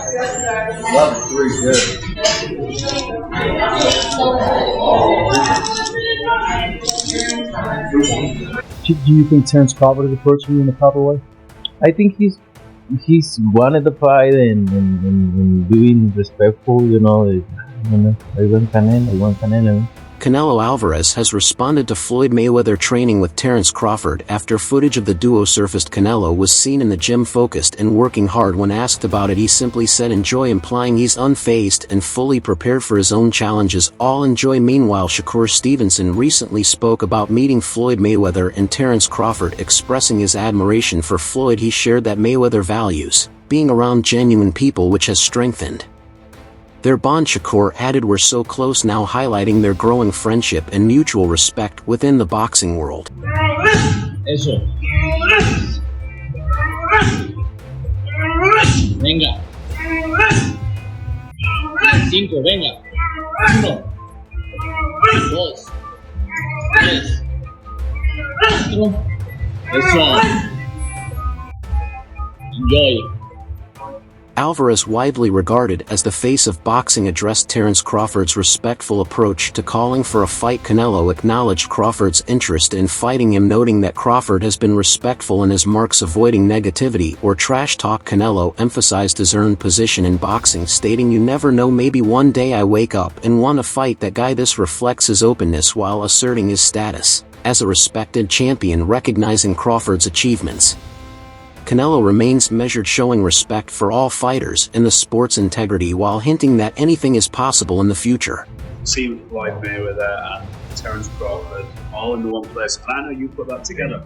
Level 3, good. Do you think Terence Crawford is approaching you in the proper way? I think he's wanted the fight and being respectful, I want Canelo. Canelo Alvarez has responded to Floyd Mayweather training with Terence Crawford after footage of the duo surfaced. Canelo was seen in the gym focused and working hard. When asked about it, he simply said enjoy, implying he's unfazed and fully prepared for his own challenges. All enjoy. Meanwhile, Shakur Stevenson recently spoke about meeting Floyd Mayweather and Terence Crawford, expressing his admiration for Floyd. He shared that Mayweather values being around genuine people, which has strengthened their bond. Shakur added, "We're so close now," highlighting their growing friendship and mutual respect within the boxing world. Eso. Venga. 5, venga. 1, 2, 3, 4. Eso. Enjoy. Alvarez, widely regarded as the face of boxing, addressed Terence Crawford's respectful approach to calling for a fight. Canelo acknowledged Crawford's interest in fighting him, noting that Crawford has been respectful in his marks, avoiding negativity or trash talk. Canelo emphasized his earned position in boxing, stating, "You never know, maybe one day I wake up and want to fight that guy." This reflects his openness while asserting his status as a respected champion. Recognizing Crawford's achievements, Canelo remains measured, showing respect for all fighters and the sport's integrity while hinting that anything is possible in the future. Seeing Floyd Mayweather and Terence Crawford all in the one place, and I know you put that together.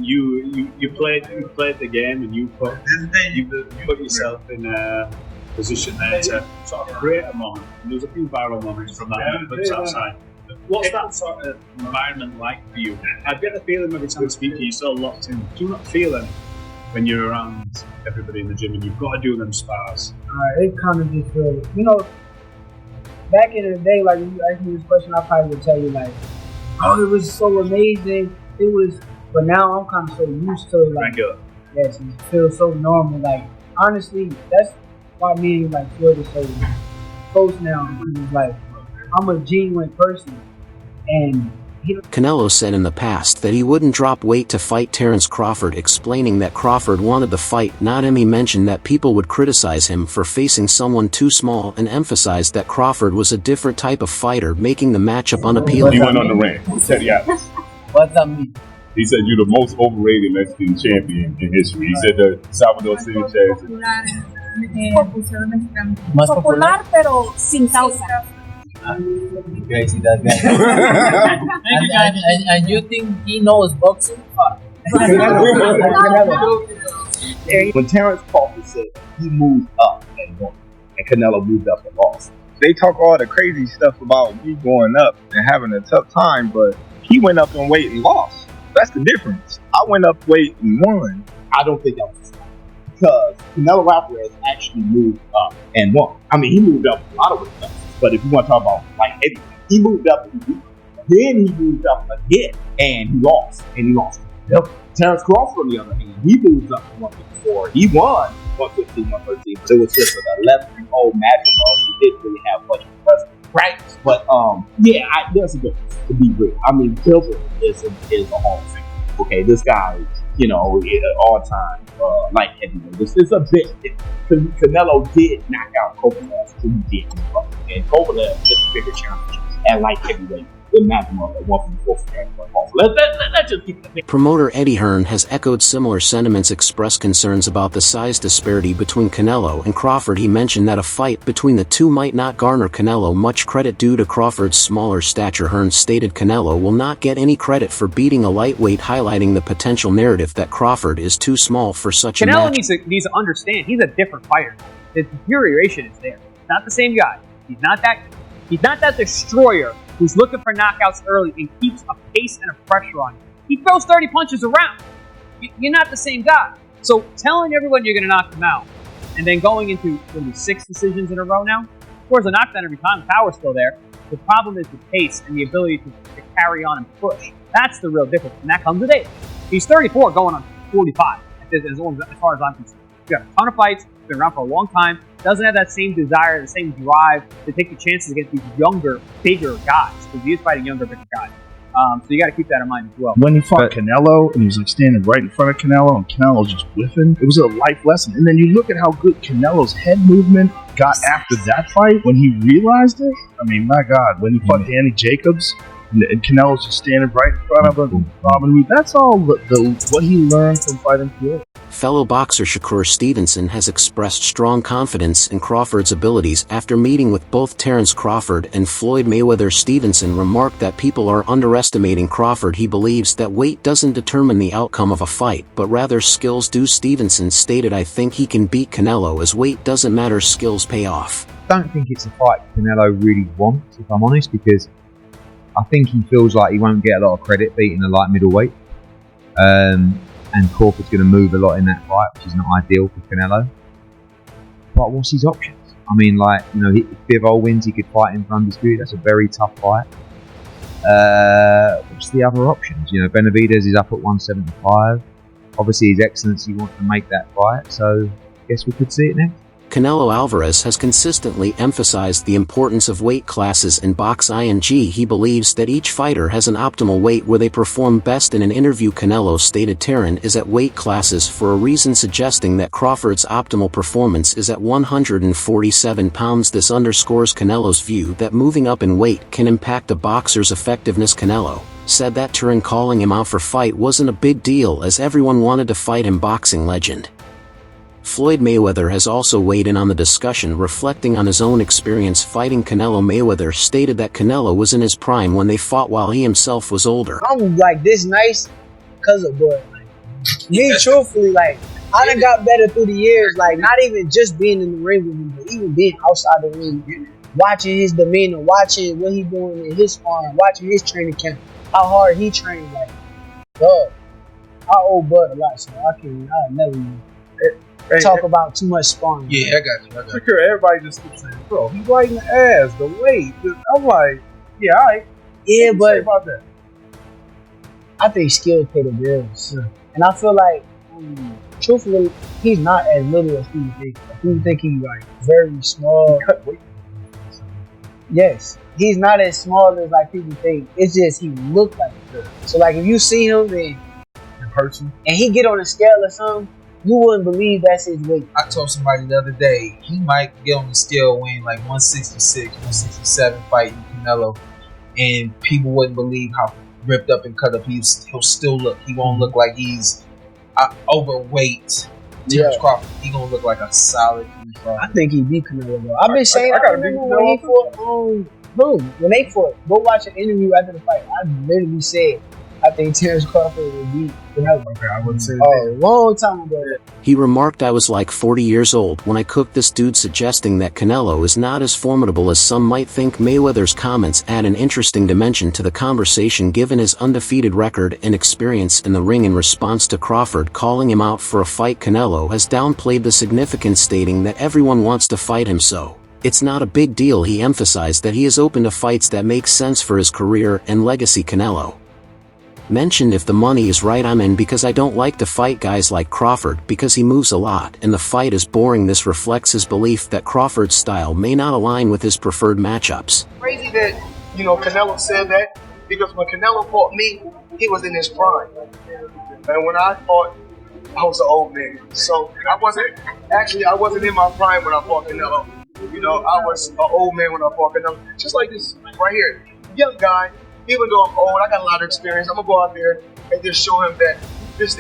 You played the game, and you put yourself in a position there to sort of create a moment. And there's a few viral moments from that outside. What's that sort of environment like for you? I get the feeling every time I speak to you, you're so locked in. Do you not feel it when you're around everybody in the gym and you've got to do them spars? It kind of just feels, back in the day, like when you asked me this question, I probably would tell you like, oh, it was so amazing. But now I'm kind of so used to it. Like, yes, it feels so normal. Like, honestly, that's why me and like Floyd is so close now. Because like, I'm a genuine person, and Canelo said in the past that he wouldn't drop weight to fight Terence Crawford, explaining that Crawford wanted the fight, not him. He mentioned that people would criticize him for facing someone too small and emphasized that Crawford was a different type of fighter, making the matchup unappealing. He went on the rant. Said, yeah. What's that mean? He said you're the most overrated Mexican champion in history. He said that Salvador Sanchez. Más popular, pero sin causa. Crazy, that guy. and you think he knows boxing? When Terence Crawford said he moved up and won, and Canelo moved up and lost, they talk all the crazy stuff about me going up and having a tough time, but he went up in weight and lost. That's the difference. I went up weight and won. I don't think that was because Canelo Alvarez actually moved up and won. I mean, he moved up a lot of weight classes. But if you want to talk about like heavyweight, he moved up and he beat. Then he moved up again and he lost. Yep. Terence Crawford, on the other hand, he moved up to 154. He won 115, 113. It was just an 11-year-old matchup. He didn't really have much practice. But there's a difference, to be real. I mean, Gilbert is a Hall of Fame. Okay, this guy, all-time light heavyweight. It's a bit different. Canelo did knock out Kovalev, so he did. And Kovalev is a bigger challenge at light heavyweight than Magnum at 154. Let's just keep it. Promoter Eddie Hearn has echoed similar sentiments, expressed concerns about the size disparity between Canelo and Crawford. He mentioned that a fight between the two might not garner Canelo much credit due to Crawford's smaller stature. Hearn stated Canelo will not get any credit for beating a lightweight, highlighting the potential narrative that Crawford is too small for such a match. Canelo needs to understand he's a different fighter. The deterioration is there. He's not the same guy. He's not that destroyer who's looking for knockouts early and keeps a pace and a pressure on you. He throws 30 punches around. You're not the same guy. So telling everyone you're going to knock him out and then going into 6 decisions in a row now, scores a knockdown every time, power's still there. The problem is the pace and the ability to carry on and push. That's the real difference, and that comes with age. He's 34 going on 45 as far as I'm concerned. He's got a ton of fights. He's been around for a long time. Doesn't have that same desire, the same drive to take the chances against these younger, bigger guys. Because he is fighting younger, bigger guys. So you got to keep that in mind as well. When he fought Canelo, and he was like standing right in front of Canelo, and Canelo just whiffing, it was a life lesson. And then you look at how good Canelo's head movement got after that fight when he realized it. I mean, my God, when he fought Danny Jacobs, and Canelo's just standing right in front of him, that's all what he learned from fighting Floyd. Fellow boxer Shakur Stevenson has expressed strong confidence in Crawford's abilities after meeting with both Terence Crawford and Floyd Mayweather. Stevenson remarked that people are underestimating Crawford. He believes that weight doesn't determine the outcome of a fight, but rather skills do. Stevenson stated, "I think he can beat Canelo as weight doesn't matter, skills pay off." I don't think it's a fight Canelo really wants, if I'm honest, because I think he feels like he won't get a lot of credit beating a light middleweight. And Crawford's going to move a lot in that fight, which is not ideal for Canelo. But what's his options? I mean, like, you know, if Bivol wins, he could fight him for undisputed. That's a very tough fight. What's the other options? You know, Benavidez is up at 175. Obviously, His Excellency wants to make that fight, so I guess we could see it next. Canelo Alvarez has consistently emphasized the importance of weight classes in boxing. He believes that each fighter has an optimal weight where they perform best. In an interview, Canelo stated Terence is at weight classes for a reason, suggesting that Crawford's optimal performance is at 147 pounds. This underscores Canelo's view that moving up in weight can impact a boxer's effectiveness. Canelo said that Terence calling him out for fight wasn't a big deal as everyone wanted to fight him. Boxing legend Floyd Mayweather has also weighed in on the discussion, reflecting on his own experience fighting Canelo. Mayweather stated that Canelo was in his prime when they fought while he himself was older. I'm like this nice because of Boy. Like, me, truthfully, like, I done got better through the years, like, not even just being in the ring with him, but even being outside the ring, watching his demeanor, watching what he doing in his sparring, watching his training camp, how hard he trained, like, dog. I owe Bud a lot, so I'll never talk about too much sparring. Yeah, I got you. Sure, everybody just keeps saying, bro, he's biting the ass, the weight. I'm like, yeah, all right. Yeah, What you say but about that? I think skills pay the bills. Yeah. And I feel like, truthfully, he's not as little as people think. People think he's like very small. He cut weight. Yes, he's not as small as like people think. It's just he look like it. So like if you see him in person and he get on a scale or something, you wouldn't believe that's his weight. I told somebody the other day, he might get on the scale weighing like 166, 167 fighting Canelo, and people wouldn't believe how ripped up and cut up he'll still look. He won't look like he's overweight. Terence Crawford, he gonna look like a solid. I think he beat Canelo though. I've been saying, I I remember when he fought, when they fought, go watch an interview after the fight. I literally said, I think Terence Crawford would beat Canelo. Okay, I wouldn't say a long time ago. He remarked, "I was like 40 years old when I cooked this dude," suggesting that Canelo is not as formidable as some might think. Mayweather's comments add an interesting dimension to the conversation given his undefeated record and experience in the ring. In response to Crawford calling him out for a fight, Canelo has downplayed the significance, stating that everyone wants to fight him, so it's not a big deal. He emphasized that he is open to fights that make sense for his career and legacy. Canelo mentioned, "If the money is right, I'm in, because I don't like to fight guys like Crawford because he moves a lot and the fight is boring." This reflects his belief that Crawford's style may not align with his preferred matchups. Crazy that, Canelo said that, because when Canelo fought me, he was in his prime. And when I fought, I was an old man. So I wasn't in my prime when I fought Canelo. I was an old man when I fought Canelo. Just like this right here. Young guy. Even though I'm old, I got a lot of experience. I'm going to go out there and just show him that this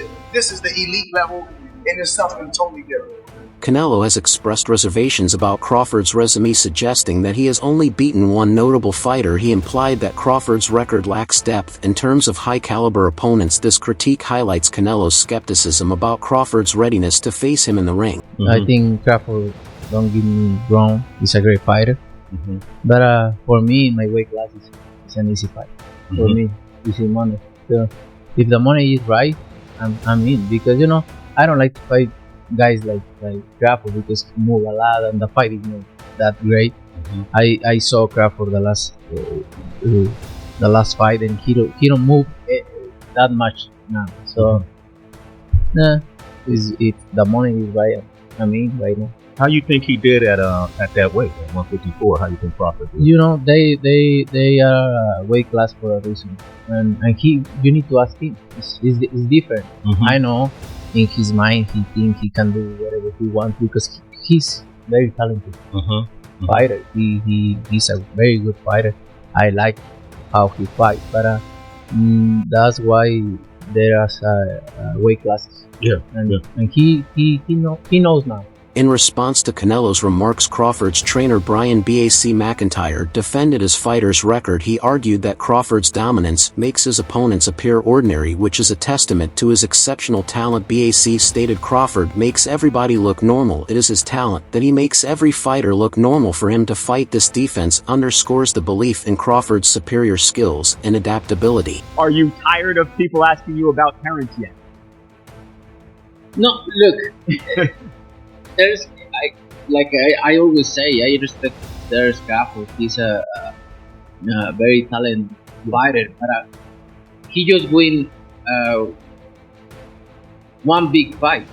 is the elite level and it's something totally different. Canelo has expressed reservations about Crawford's resume, suggesting that he has only beaten one notable fighter. He implied that Crawford's record lacks depth in terms of high-caliber opponents. This critique highlights Canelo's skepticism about Crawford's readiness to face him in the ring. I think Crawford, don't get me wrong, he's a great fighter. But for me, my weight class is an easy fight. For me, easy money. So if the money is right, I'm in, because I don't like to fight guys like Crawford because he move a lot and the fight is not that great. I saw Crawford the last fight and he don't move that much now. So if the money is right, I mean, right now. How you think he did at that weight, at 154? How you think Crawford did? You know, they are weight class for a reason, and you need to ask him. It's different. I know in his mind he thinks he can do whatever he wants because he's very talented fighter. He's a very good fighter. I like how he fights, but that's why there are weight classes. And he knows now. In response to Canelo's remarks, Crawford's trainer Brian "BAC" McIntyre defended his fighter's record. He argued that Crawford's dominance makes his opponents appear ordinary, which is a testament to his exceptional talent. BAC stated Crawford makes everybody look normal. It is his talent that he makes every fighter look normal. For him to fight this defense underscores the belief in Crawford's superior skills and adaptability. Are you tired of people asking you about Terence yet? No, look. I always say, I respect Terence Crawford. He's a very talented fighter, but he just win one big fight.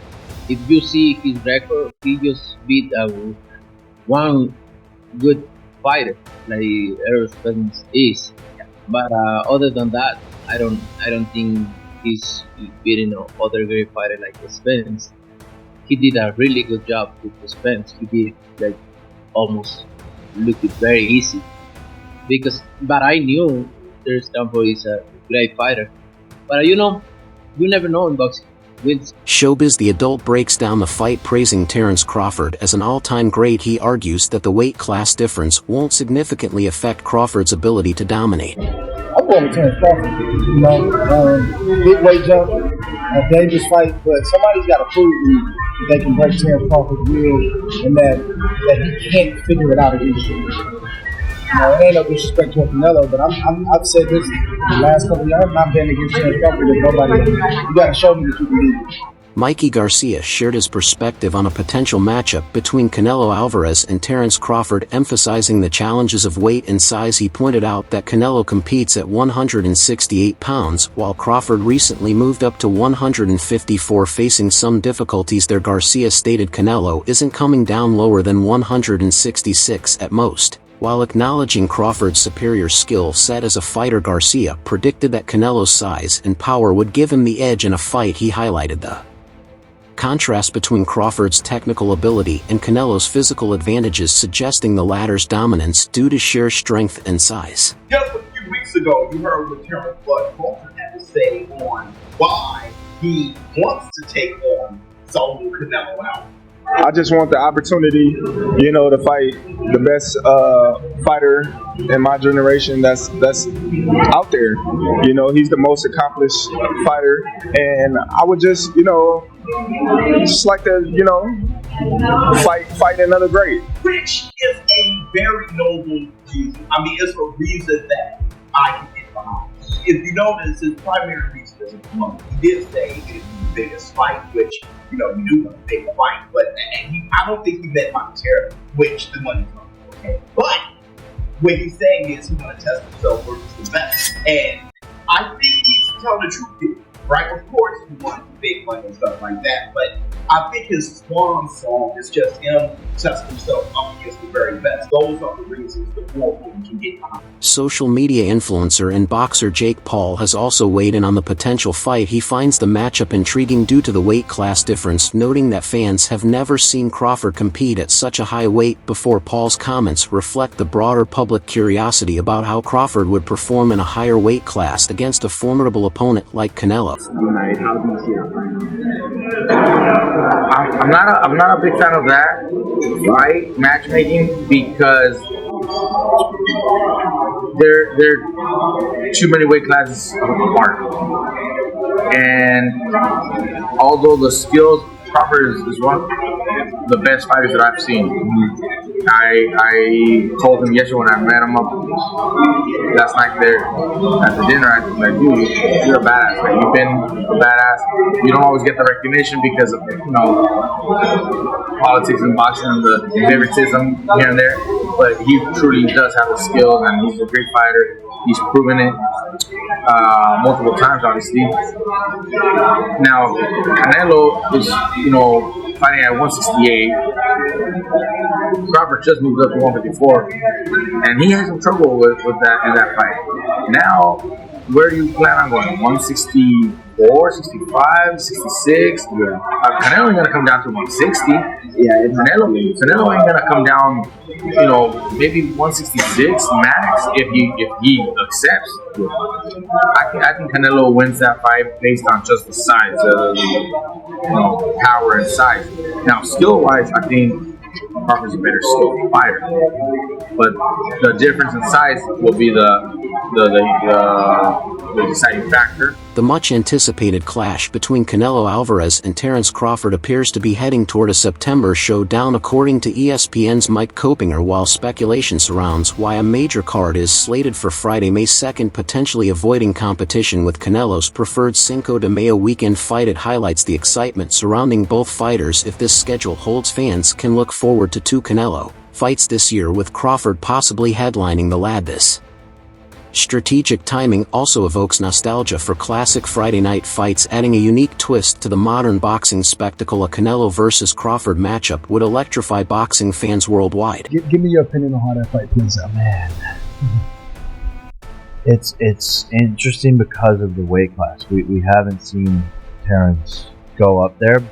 If you see his record, he just beat one good fighter like Errol Spence is. But other than that, I don't think he's beating other great fighter like Spence. He did a really good job with the Spence. He did almost look it very easy. But I knew Terence Crawford is a great fighter. But you never know in boxing. Showbiz The Adult breaks down the fight, praising Terence Crawford as an all-time great. He argues that the weight class difference won't significantly affect Crawford's ability to dominate. I'm going with Terence Crawford. Big weight jump, a dangerous fight, but somebody's got to prove that they can break Terence Crawford's will and that he can't figure it out against you. It ain't no disrespect to Canelo, but I've said this the last couple of years. I'm not betting against Terence Crawford with nobody. You got to show me that you can do it. Mikey Garcia shared his perspective on a potential matchup between Canelo Alvarez and Terence Crawford, emphasizing the challenges of weight and size. He pointed out that Canelo competes at 168 pounds, while Crawford recently moved up to 154, facing some difficulties there. Garcia stated Canelo isn't coming down lower than 166 at most. While acknowledging Crawford's superior skill set as a fighter, Garcia predicted that Canelo's size and power would give him the edge in a fight. He highlighted the contrast between Crawford's technical ability and Canelo's physical advantages, suggesting the latter's dominance due to sheer strength and size. Just a few weeks ago, you heard what Terence Crawford had to say on why he wants to take on solo Canelo out. I just want the opportunity, to fight the best fighter in my generation that's out there. He's the most accomplished fighter, and I would just like to, fight another great. Which is a very noble reason. I mean, it's a reason that I can get behind. If you notice, his primary reason is money. He did say it is the biggest fight, which, you do want a big fight, but I don't think he meant monetarily, which the money comes from. Okay? But what he's saying is he wants to test himself versus the best. And I think he's telling the truth here, right? Of course, he wants big money and stuff like that, but I think his swan song is just him testing himself up against the very best. Those are the reasons the more he can get behind. Social media influencer and boxer Jake Paul has also weighed in on the potential fight. He finds the matchup intriguing due to the weight class difference, noting that fans have never seen Crawford compete at such a high weight before. Paul's comments reflect the broader public curiosity about how Crawford would perform in a higher weight class against a formidable opponent like Canelo. How do you see it? I'm not a big fan of that, right? Matchmaking, because there are too many weight classes apart, and although the skills, Crawford is one of the best fighters that I've seen. I told him yesterday when I met him up last night there at the dinner, I was like, dude, you're a badass. Like, you've been a badass. You don't always get the recognition because of politics and boxing and the favoritism here and there, but he truly does have the skills and he's a great fighter. He's proven it multiple times, obviously. Now, Canelo is, fighting at 168. Crawford just moved up to 154, and he had some trouble with that in that fight. Now, where do you plan on going? 164, 65, 66? Canelo ain't gonna come down to 160. Yeah, Canelo ain't gonna come down, maybe 166 max if he accepts. I think Canelo wins that fight based on just the size, power and size. Now, skill-wise, I think Crawford's a better skilled fighter, but the difference in size will be the deciding factor. The much-anticipated clash between Canelo Alvarez and Terence Crawford appears to be heading toward a September showdown, according to ESPN's Mike Kopinger, while speculation surrounds why a major card is slated for Friday, May 2nd, potentially avoiding competition with Canelo's preferred Cinco de Mayo weekend fight. It highlights the excitement surrounding both fighters. If this schedule holds, fans can look forward to two Canelo fights this year, with Crawford possibly headlining the lad. This strategic timing also evokes nostalgia for classic Friday night fights, adding a unique twist to the modern boxing spectacle. A Canelo versus Crawford matchup would electrify boxing fans worldwide. Give me your opinion on how that fight plays out. Man, it's interesting because of the weight class. We haven't seen Terence go up there,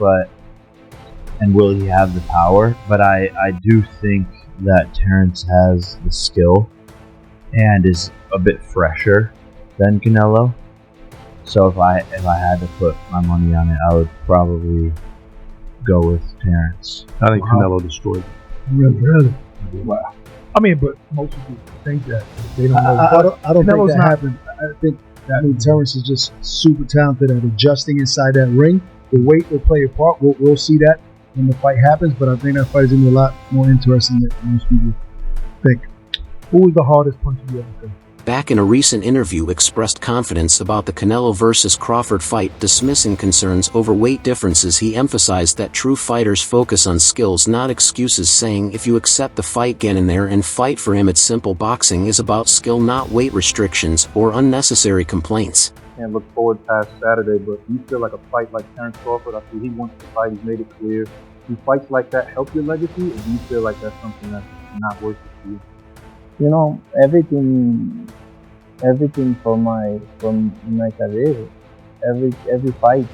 and will he have the power? But I do think that Terence has the skill and is a bit fresher than Canelo. So if I had to put my money on it, I would probably go with Terence. I think Canelo destroyed him. Really? Wow. I mean, but most people think that. They don't know. I don't think that happened. I think Terence is just super talented at adjusting inside that ring. The weight will play a part. We'll see that when the fight happens, but I think that fight is going to be a lot more interesting than most people think. Who was the hardest puncher you ever threw? Back in a recent interview, expressed confidence about the Canelo versus Crawford fight, dismissing concerns over weight differences. He emphasized that true fighters focus on skills, not excuses, saying, "If you accept the fight, get in there and fight for him. It's simple. Boxing is about skill, not weight restrictions or unnecessary complaints." Can't look forward past Saturday, but do you feel like a fight like Terence Crawford, I feel he wants to fight, he's made it clear. Do fights like that help your legacy, or do you feel like that's something that's not worth it for you? Everything from my career, every fight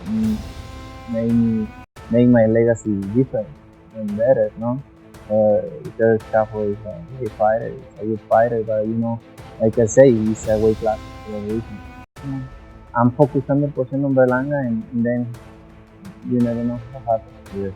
make my legacy different and better, no? Terence Crawford is a great fighter, he's a good fighter, but like I say, he's a weight class for a reason. I'm focused 100% on Berlanga, and then you never know what happens. Yeah,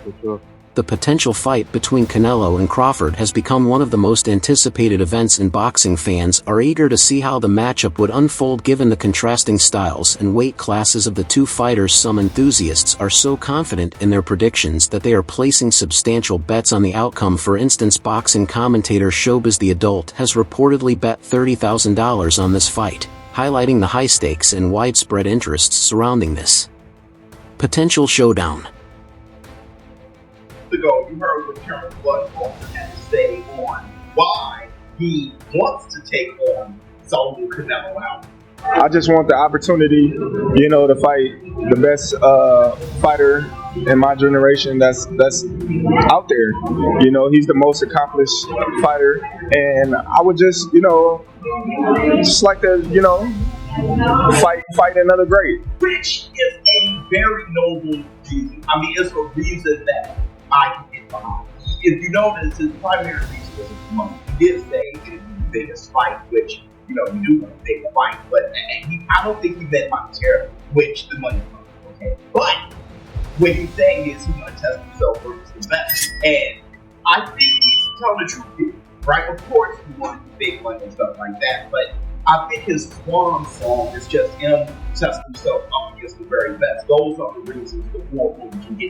for sure. The potential fight between Canelo and Crawford has become one of the most anticipated events in boxing. Fans are eager to see how the matchup would unfold given the contrasting styles and weight classes of the two fighters. Some enthusiasts are so confident in their predictions that they are placing substantial bets on the outcome. For instance, boxing commentator Showbiz the Adult has reportedly bet $30,000 on this fight, highlighting the high stakes and widespread interests surrounding this potential showdown. Ago, you heard what Terence Crawford had to say on why he wants to take on solo Canelo Alvarez. I just want the opportunity, to fight the best fighter in my generation that's out there. He's the most accomplished fighter, and I would just like to, fight another great. Which is a very noble reason. I mean, it's a reason that I can get behind. If you notice, his primary reason was his money. He did say it was the biggest fight, which, you do want to take a fight, but I don't think he meant monetarily, which the money comes, okay? But what he's saying is he want to test himself versus the best. And I think he's telling the truth here, right? Of course, he wants big money and stuff like that, but I think his swan song is just him testing himself up against the very best. Those are the reasons the war can get